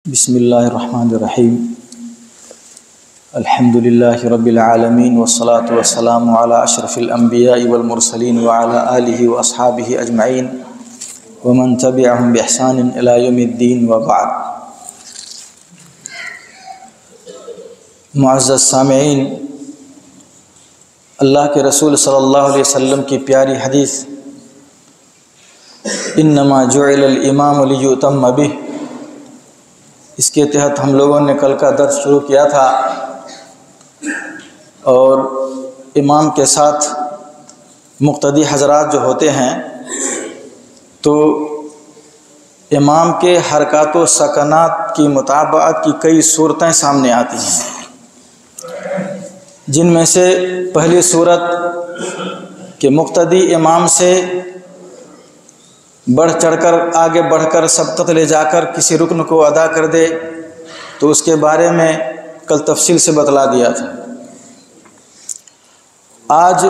بسم اللہ الرحمن الرحیم الحمد للہ رب العالمین والصلاة والسلام علی اشرف الانبیاء والمرسلین وعلی آلہ واصحابہ اجمعین ومن تبعہم بإحسان الی یوم الدین وبعد۔ معزز سامعین، اللہ کے رسول صلی اللہ علیہ وسلم کی پیاری حدیث انما جعل الامام لیؤتم بہ، اس کے تحت ہم لوگوں نے کل کا درس شروع کیا تھا، اور امام کے ساتھ مقتدی حضرات جو ہوتے ہیں تو امام کے حرکات و سکنات کی مطابقت کی کئی صورتیں سامنے آتی ہیں، جن میں سے پہلی صورت کہ مقتدی امام سے بڑھ چڑھ کر آگے بڑھ کر سبقت لے جا کر کسی رکن کو ادا کر دے، تو اس کے بارے میں کل تفصیل سے بتلا دیا تھا۔ آج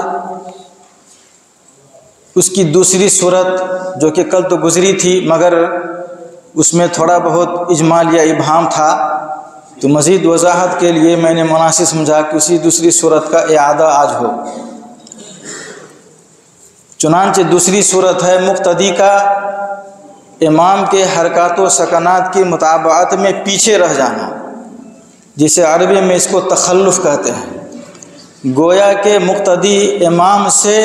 اس کی دوسری صورت جو کہ کل تو گزری تھی مگر اس میں تھوڑا بہت اجمال یا ابہام تھا، تو مزید وضاحت کے لیے میں نے مناسب سمجھا کہ اسی دوسری صورت کا اعادہ آج ہو۔ چنانچہ دوسری صورت ہے مقتدی کا امام کے حرکات و سکنات کی مطابقت میں پیچھے رہ جانا، جسے عربی میں اس کو تخلف کہتے ہیں۔ گویا کہ مقتدی امام سے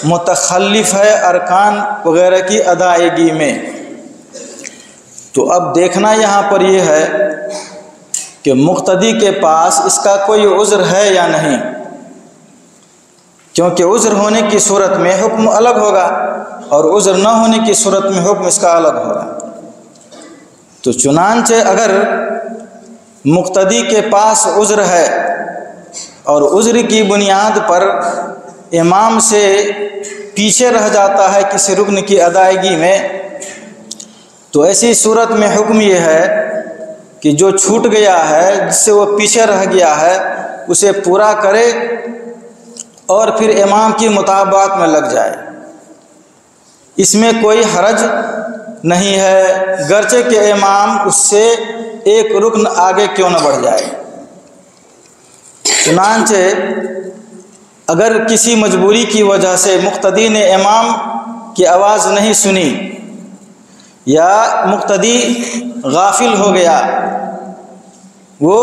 متخلف ہے ارکان وغیرہ کی ادائیگی میں۔ تو اب دیکھنا یہاں پر یہ ہے کہ مقتدی کے پاس اس کا کوئی عذر ہے یا نہیں، کیونکہ عذر ہونے کی صورت میں حکم الگ ہوگا اور عذر نہ ہونے کی صورت میں حکم اس کا الگ ہوگا۔ تو چنانچہ اگر مقتدی کے پاس عذر ہے اور عذر کی بنیاد پر امام سے پیچھے رہ جاتا ہے کسی رکن کی ادائیگی میں، تو ایسی صورت میں حکم یہ ہے کہ جو چھوٹ گیا ہے، جس سے وہ پیچھے رہ گیا ہے، اسے پورا کرے اور پھر امام کی مطابقت میں لگ جائے۔ اس میں کوئی حرج نہیں ہے، گرچہ کہ امام اس سے ایک رکن آگے کیوں نہ بڑھ جائے۔ چنانچہ اگر کسی مجبوری کی وجہ سے مقتدی نے امام کی آواز نہیں سنی یا مقتدی غافل ہو گیا، وہ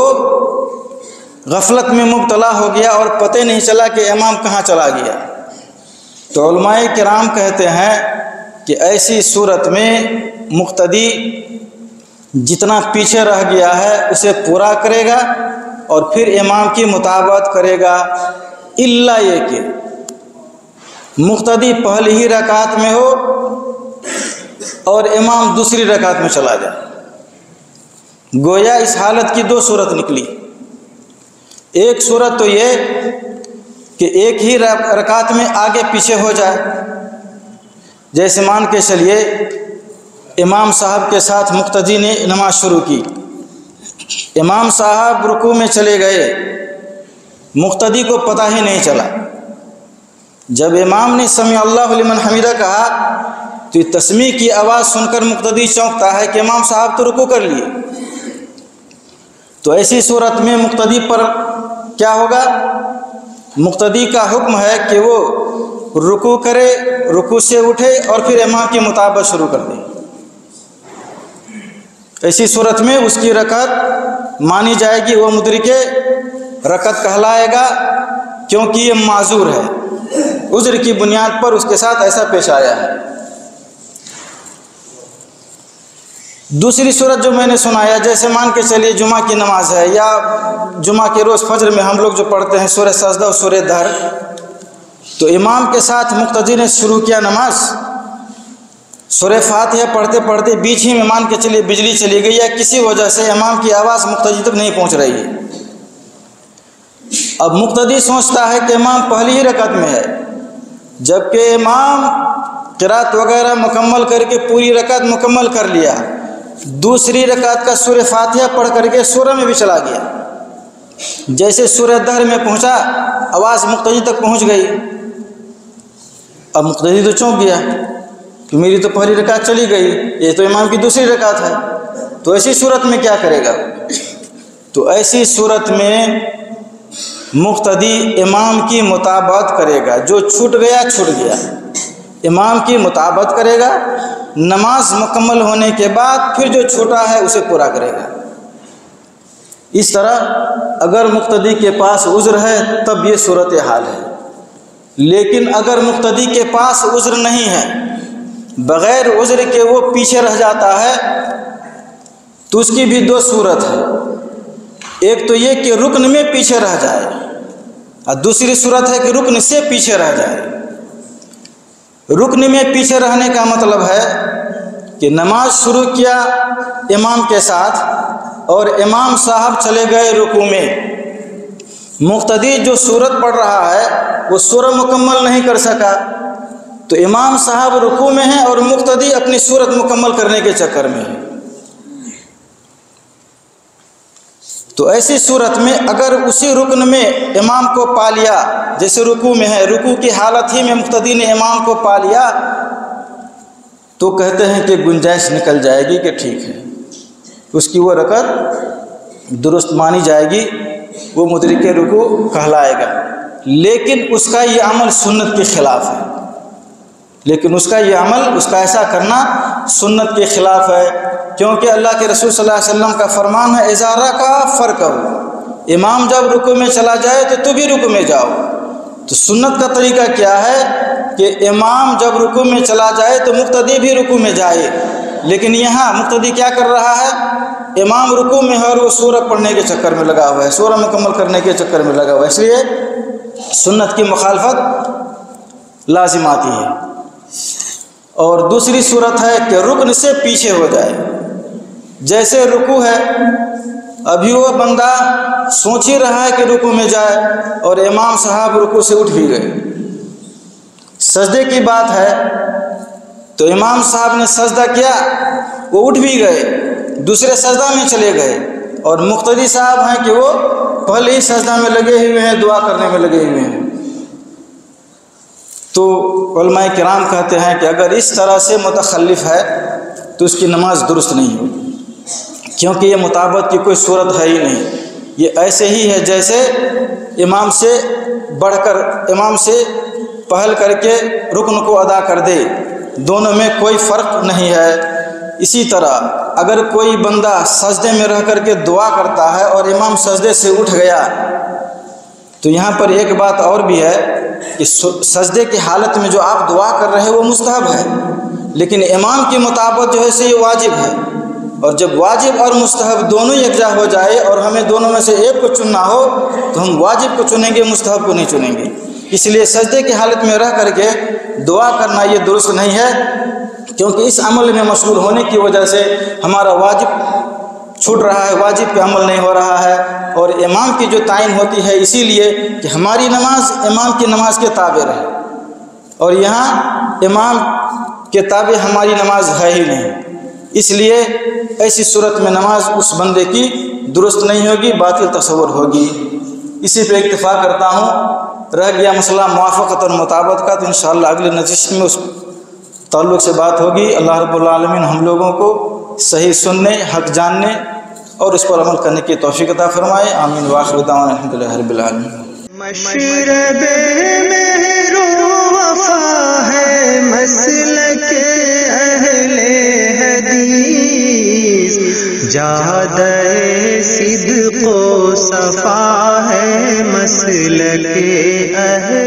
غفلت میں مبتلا ہو گیا اور پتہ نہیں چلا کہ امام کہاں چلا گیا، تو علماء کرام کہتے ہیں کہ ایسی صورت میں مقتدی جتنا پیچھے رہ گیا ہے اسے پورا کرے گا اور پھر امام کی مطابقت کرے گا، الا یہ کہ مقتدی پہلی ہی رکعت میں ہو اور امام دوسری رکعت میں چلا جائے۔ گویا اس حالت کی دو صورت نکلی۔ ایک صورت تو یہ کہ ایک ہی رکعت میں آگے پیچھے ہو جائے، جیسے مان کے چلیے امام صاحب کے ساتھ مقتدی نے نماز شروع کی، امام صاحب رکوع میں چلے گئے، مقتدی کو پتہ ہی نہیں چلا۔ جب امام نے سمع اللہ لمن حمیدہ کہا تو یہ تسمیع کی آواز سن کر مقتدی چونکتا ہے کہ امام صاحب تو رکوع کر لیے۔ تو ایسی صورت میں مقتدی پر کیا ہوگا؟ مقتدی کا حکم ہے کہ وہ رکوع کرے، رکوع سے اٹھے اور پھر امام کی مطابقت شروع کر دے۔ ایسی صورت میں اس کی رکعت مانی جائے گی، وہ مدرک رکعت کہلائے گا، کیونکہ یہ معذور ہے، عذر کی بنیاد پر اس کے ساتھ ایسا پیش آیا ہے۔ دوسری صورت جو میں نے سنایا، جیسے مان کے چلیے جمعہ کی نماز ہے، یا جمعہ کے روز فجر میں ہم لوگ جو پڑھتے ہیں سورہ سجدہ اور سورہ دہر، تو امام کے ساتھ مقتدی نے شروع کیا نماز، سورہ فاتحہ پڑھتے پڑھتے بیچ ہی میں مان کے چلیے بجلی چلی گئی یا کسی وجہ سے امام کی آواز مقتدی تک نہیں پہنچ رہی ہے۔ اب مقتدی سوچتا ہے کہ امام پہلی ہی رکعت میں ہے، جبکہ امام قرات وغیرہ مکمل کر کے پوری رکعت مکمل کر لیا، دوسری رکعت کا سورہ فاتحہ پڑھ کر کے سورہ میں بھی چلا گیا۔ جیسے سورہ دہر میں پہنچا، آواز مقتدی تک پہنچ گئی۔ اب مقتدی تو چونک گیا کہ میری تو پہلی رکعت چلی گئی، یہ تو امام کی دوسری رکعت ہے، تو ایسی صورت میں کیا کرے گا؟ تو ایسی صورت میں مقتدی امام کی مطابقت کرے گا، جو چھوٹ گیا چھوٹ گیا، امام کی مطابقت کرے گا، نماز مکمل ہونے کے بعد پھر جو چھوٹا ہے اسے پورا کرے گا۔ اس طرح اگر مقتدی کے پاس عذر ہے تب یہ صورتحال ہے، لیکن اگر مقتدی کے پاس عذر نہیں ہے، بغیر عذر کے وہ پیچھے رہ جاتا ہے، تو اس کی بھی دو صورت ہے۔ ایک تو یہ کہ رکن میں پیچھے رہ جائے، اور دوسری صورت ہے کہ رکن سے پیچھے رہ جائے۔ رکن میں پیچھے رہنے کا مطلب ہے کہ نماز شروع کیا امام کے ساتھ اور امام صاحب چلے گئے رکوع میں، مقتدی جو سورت پڑھ رہا ہے وہ سورہ مکمل نہیں کر سکا، تو امام صاحب رکوع میں ہیں اور مقتدی اپنی سورت مکمل کرنے کے چکر میں ہے۔ تو ایسی صورت میں اگر اسی رکن میں امام کو پا لیا، جیسے رکوع میں ہے، رکوع کی حالت ہی میں مقتدی نے امام کو پا لیا، تو کہتے ہیں کہ گنجائش نکل جائے گی کہ ٹھیک ہے، اس کی وہ رکعت درست مانی جائے گی، وہ مدرک رکوع کہلائے گا۔ لیکن اس کا یہ عمل سنت کے خلاف ہے، اس کا ایسا کرنا سنت کے خلاف ہے، کیونکہ اللہ کے رسول صلی اللہ علیہ وسلم کا فرمان ہے اذا رکع فرکعوا، امام جب رکوع میں چلا جائے تو بھی رکوع میں جاؤ۔ تو سنت کا طریقہ کیا ہے کہ امام جب رکوع میں چلا جائے تو مقتدی بھی رکوع میں جائے، لیکن یہاں مقتدی کیا کر رہا ہے؟ امام رکوع میں ہے اور وہ سورہ پڑھنے کے چکر میں لگا ہوا ہے، سورہ مکمل کرنے کے چکر میں لگا ہوا ہے، اس لیے سنت کی مخالفت لازم آتی ہے۔ اور دوسری صورت ہے کہ رکن سے پیچھے ہو جائے، جیسے رکوع ہے، ابھی وہ بندہ سوچ ہی رہا ہے کہ رکوع میں جائے اور امام صاحب رکوع سے اٹھ بھی گئے، سجدے کی بات ہے تو امام صاحب نے سجدہ کیا، وہ اٹھ بھی گئے، دوسرے سجدہ میں چلے گئے، اور مقتدی صاحب ہیں کہ وہ پہلے ہی سجدہ میں لگے ہوئے ہیں، دعا کرنے میں لگے ہوئے ہیں۔ تو علماء کرام کہتے ہیں کہ اگر اس طرح سے متخلف ہے تو اس کی نماز درست نہیں ہوگی، کیونکہ یہ مطابقت کی کوئی صورت ہے ہی نہیں، یہ ایسے ہی ہے جیسے امام سے بڑھ کر، امام سے پہل کر کے رکن کو ادا کر دے، دونوں میں کوئی فرق نہیں ہے۔ اسی طرح اگر کوئی بندہ سجدے میں رہ کر کے دعا کرتا ہے اور امام سجدے سے اٹھ گیا، تو یہاں پر ایک بات اور بھی ہے کہ سجدے کی حالت میں جو آپ دعا کر رہے ہیں وہ مستحب ہے، لیکن امام کی مطابقت جو ہے یہ واجب ہے، اور جب واجب اور مستحب دونوں یکجا ہو جائے اور ہمیں دونوں میں سے ایک کو چننا ہو تو ہم واجب کو چنیں گے، مستحب کو نہیں چنیں گے۔ اس لیے سجدے کی حالت میں رہ کر کے دعا کرنا یہ درست نہیں ہے، کیونکہ اس عمل میں مشغول ہونے کی وجہ سے ہمارا واجب چھوٹ رہا ہے، واجب پہ عمل نہیں ہو رہا ہے، اور امام کی جو تعین ہوتی ہے اسی لیے کہ ہماری نماز امام کی نماز کے تابع رہے، اور یہاں امام کے تابع ہماری نماز ہے ہی نہیں، اس لیے ایسی صورت میں نماز اس بندے کی درست نہیں ہوگی، باطل تصور ہوگی۔ اسی پہ اکتفا کرتا ہوں، رہ گیا مسئلہ موافقت اور مطابقت کا، تو انشاءاللہ اگلے نشست میں اس تعلق سے بات ہوگی۔ اللہ رب العالمین ہم لوگوں کو صحیح سننے، حق جاننے اور اس پر عمل کرنے کی توفیق عطا فرمائے، آمین۔ وآخر دعوانا الحمدللہ رب العالمین۔ مشرب مہر و وفا ہے مسلک اہل حدیث، جادہ صدق و صفا ہے مسلک اہل